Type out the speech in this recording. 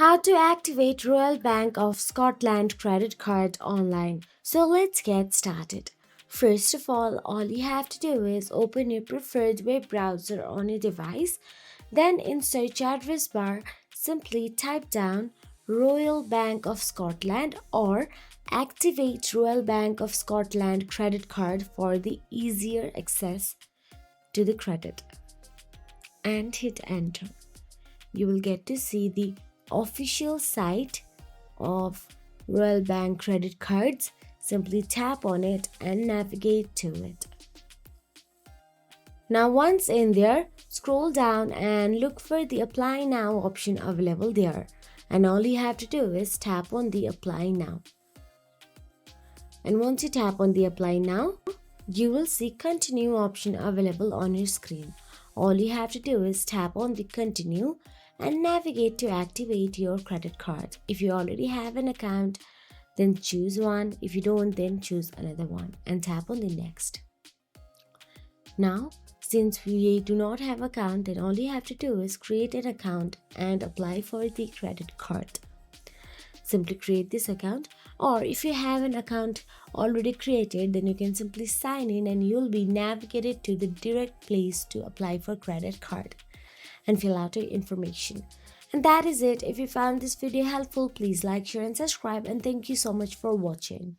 How to activate Royal Bank of Scotland credit card online. So let's get started. First of all you have to do is open your preferred web browser on your device. Then in search address bar, simply type down Royal Bank of Scotland or activate Royal Bank of Scotland credit card for the easier access to the credit and hit enter. You will get to see the official site of Royal Bank credit cards. Simply tap on it and navigate to it. Now once in there, scroll down and look for the apply now option available there. And all you have to do is tap on the apply now. And once you tap on the apply now, you will see continue option available on your screen. All you have to do is tap on the continue and navigate to activate your credit card. If you already have an account, then choose one. If you don't, then choose another one and tap on the next. Now, since we do not have account, then all you have to do is create an account and apply for the credit card. Simply create this account, or if you have an account already created, then you can simply sign in and you'll be navigated to the direct place to apply for credit card and fill out your information. And that is it. If you found this video helpful, please like, share and subscribe, and thank you so much for watching.